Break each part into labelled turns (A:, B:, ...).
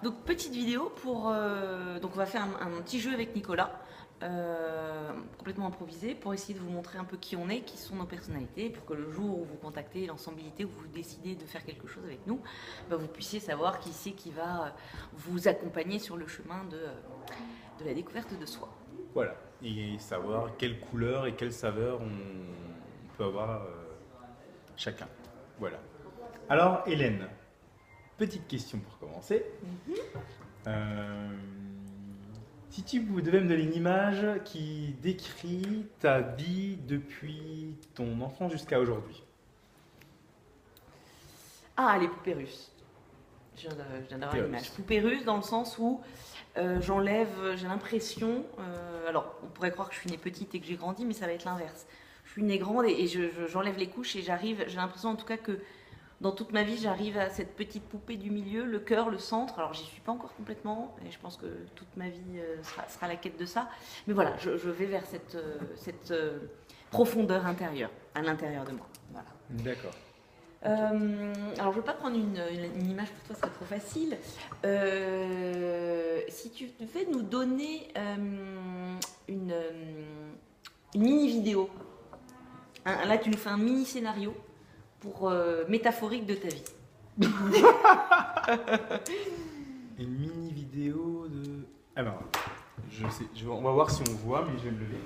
A: Donc petite vidéo pour donc on va faire un petit jeu avec Nicolas, complètement improvisé, pour essayer de vous montrer un peu qui on est, qui sont nos personnalités, pour que le jour où vous contactez l'ensembilité, où vous décidez de faire quelque chose avec nous, bah, vous puissiez savoir qui c'est qui va vous accompagner sur le chemin de la découverte de soi.
B: Voilà. Et savoir quelle couleur et quelle saveur on peut avoir chacun. Voilà. Alors, Hélène, petite question pour commencer. Euh, Si tu devais me donner une image qui décrit ta vie depuis ton enfance jusqu'à aujourd'hui.
A: Ah, les poupées russes. Je viens d'avoir l'image. Poupées russes dans le sens où j'enlève, j'ai l'impression, alors on pourrait croire que je suis née petite et que j'ai grandi, mais ça va être l'inverse. Je suis née grande et j'enlève les couches et j'arrive, j'ai l'impression en tout cas que dans toute ma vie, j'arrive à cette petite poupée du milieu, le cœur, le centre. Alors j'y suis pas encore complètement et je pense que toute ma vie sera la quête de ça. Mais voilà, je vais vers cette profondeur intérieure, à l'intérieur de moi. Voilà.
B: D'accord.
A: Alors, je ne vais pas prendre une image pour toi, ce serait trop facile. Si tu devais nous donner une mini-vidéo, là, tu nous fais un mini-scénario pour métaphorique de ta vie.
B: Une mini vidéo de. Alors, on va voir si on voit, mais je vais me lever.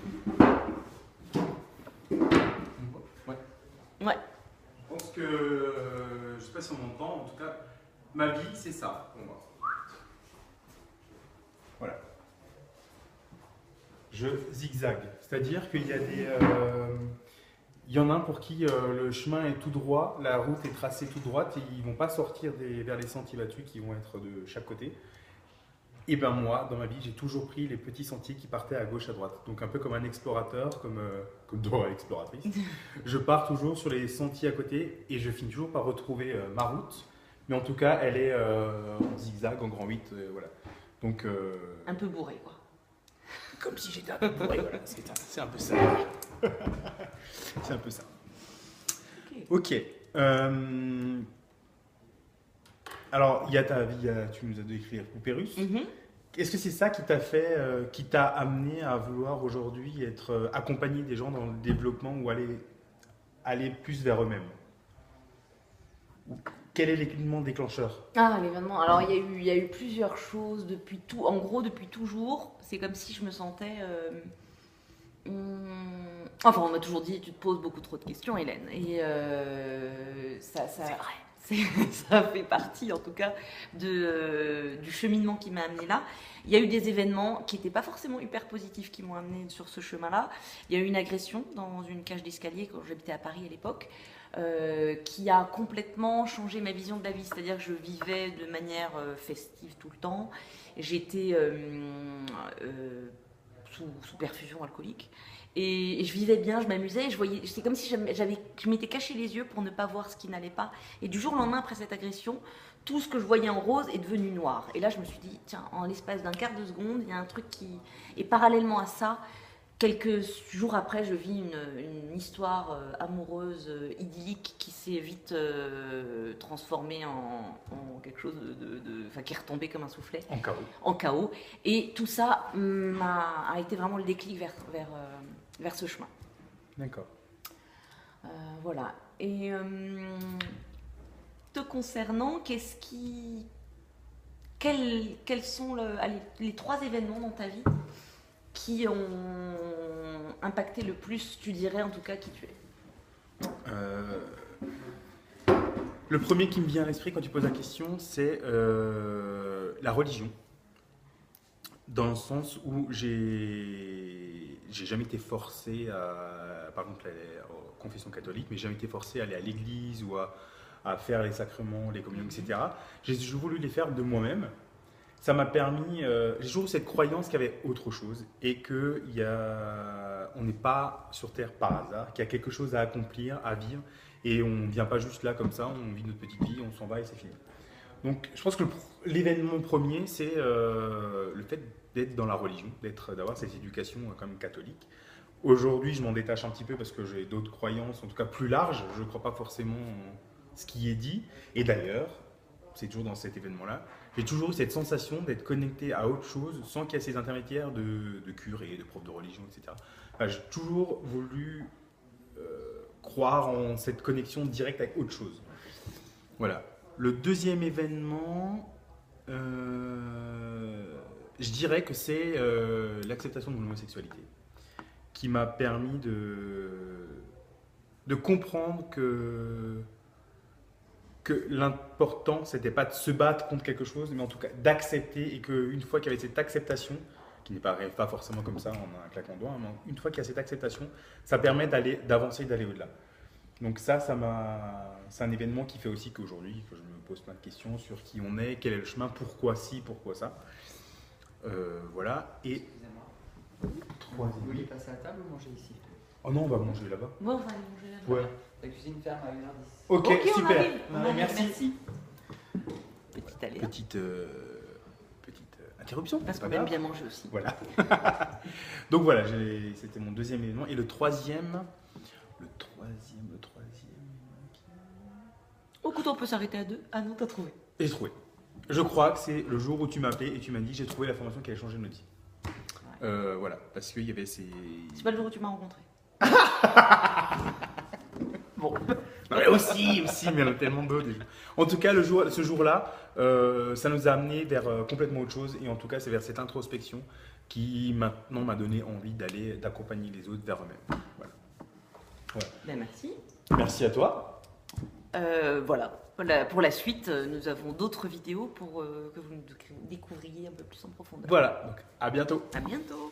B: Ouais.
A: Ouais.
B: Je pense que, je sais pas si on m'entend, en tout cas, ma vie, c'est ça pour moi. Voilà. Je zigzague, c'est-à-dire qu'il y a il y en a un pour qui le chemin est tout droit, la route est tracée tout droite et ils vont pas sortir vers les sentiers battus qui vont être de chaque côté. Et ben moi, dans ma vie, j'ai toujours pris les petits sentiers qui partaient à gauche, à droite. Donc un peu comme un explorateur, comme Dora l'exploratrice. Je pars toujours sur les sentiers à côté et je finis toujours par retrouver ma route. Mais en tout cas, elle est en zigzag, en grand 8, voilà. Donc,
A: Un peu bourré, quoi.
B: comme si j'étais un peu bourré, voilà. C'est un peu ça. C'est un peu ça. Ok. Alors, il y a ta vie, tu nous as décrit la poupée russe. Est-ce que c'est ça qui t'a fait, qui t'a amené à vouloir aujourd'hui être accompagner des gens dans le développement ou aller plus vers eux-mêmes? Quel est l'élément déclencheur?
A: Ah, l'événement. Alors, il y a eu plusieurs choses depuis tout. En gros, depuis toujours, c'est comme si je me sentais. Enfin, on m'a toujours dit, tu te poses beaucoup trop de questions, Hélène. Et c'est vrai. Ça fait partie, en tout cas, du cheminement qui m'a amené là. Il y a eu des événements qui n'étaient pas forcément hyper positifs qui m'ont amené sur ce chemin-là. Il y a eu une agression dans une cage d'escalier quand j'habitais à Paris à l'époque. Qui a complètement changé ma vision de la vie. C'est-à-dire que je vivais de manière festive tout le temps. J'étais sous perfusion alcoolique. Et je vivais bien, je m'amusais. C'est comme si je m'étais caché les yeux pour ne pas voir ce qui n'allait pas. Et du jour au lendemain, après cette agression, tout ce que je voyais en rose est devenu noir. Et là, je me suis dit, tiens, en l'espace d'un quart de seconde, il y a un truc qui... Et parallèlement à ça, quelques jours après, je vis une histoire amoureuse, idyllique, qui s'est vite transformée en quelque chose enfin, qui est retombé comme un soufflet.
B: En chaos.
A: En chaos. Et tout ça a été vraiment le déclic vers ce chemin.
B: D'accord.
A: Voilà. Et te concernant, quels sont les 3 événements dans ta vie qui ont impacté le plus, tu dirais en tout cas, qui tu es?
B: Le premier qui me vient à l'esprit quand tu poses la question, c'est la religion. Dans le sens où j'ai jamais été forcé par exemple, aux confessions catholiques, mais j'ai jamais été forcé à aller à l'église ou à faire les sacrements, les communions, etc. J'ai toujours voulu les faire de moi-même. Ça m'a permis, j'ai toujours eu cette croyance qu'il y avait autre chose et qu'on n'est pas sur Terre par hasard, qu'il y a quelque chose à accomplir, à vivre et on ne vient pas juste là comme ça, on vit notre petite vie, on s'en va et c'est fini. Donc je pense que l'événement premier, c'est le fait d'être dans la religion, d'avoir cette éducation quand même catholique. Aujourd'hui, je m'en détache un petit peu parce que j'ai d'autres croyances, en tout cas plus larges, je ne crois pas forcément en ce qui est dit. Et d'ailleurs, c'est toujours dans cet événement-là, j'ai toujours eu cette sensation d'être connecté à autre chose sans qu'il y ait ces intermédiaires de curés, de profs de religion, etc. Enfin, j'ai toujours voulu croire en cette connexion directe avec autre chose. Voilà. Le deuxième événement, je dirais que c'est l'acceptation de mon homosexualité qui m'a permis de comprendre que l'important, c'était pas de se battre contre quelque chose, mais en tout cas d'accepter, et qu'une fois qu'il y avait cette acceptation, qui n'arrive pas forcément comme ça en un claquement de doigts, mais une fois qu'il y a cette acceptation, ça permet d'avancer, d'aller au-delà. Donc c'est un événement qui fait aussi qu'aujourd'hui, que je me pose plein de questions sur qui on est, quel est le chemin, pourquoi ci, pourquoi ça. Voilà. Et
C: Excusez-moi.
B: troisième.
C: Vous voulez passer à table ou manger ici?
B: Oh non, on va manger là-bas.
A: Ouais, on va aller manger là-bas.
B: Ouais.
C: La cuisine ferme à 1h10.
B: Ok,
A: Ok, on
B: super.
A: arrive. On arrive,
B: Merci.
A: Petite allée.
B: Petite interruption.
A: Parce
B: c'est pas
A: qu'on aime
B: grave.
A: bien manger aussi.
B: Voilà. Donc voilà, c'était mon deuxième événement. Et le troisième.
A: Au coup, on peut s'arrêter à 2. Ah non, t'as trouvé.
B: J'ai trouvé. Je crois que c'est le jour où tu m'as appelé et tu m'as dit j'ai trouvé la formation qui allait changer notre vie. Voilà, parce qu'il y avait ces.
A: C'est pas le jour où tu m'as rencontré.
B: Bon. Non, mais aussi, mais il y en a tellement d'autres. En tout cas, ce jour-là, ça nous a amené vers complètement autre chose. Et en tout cas, c'est vers cette introspection qui maintenant m'a donné envie d'accompagner les autres vers eux-mêmes. Voilà. Ouais.
A: Ben, merci.
B: Merci à toi.
A: Voilà. Pour la suite, nous avons d'autres vidéos pour que vous nous découvriez un peu plus en profondeur.
B: Voilà, donc à bientôt.
A: À bientôt.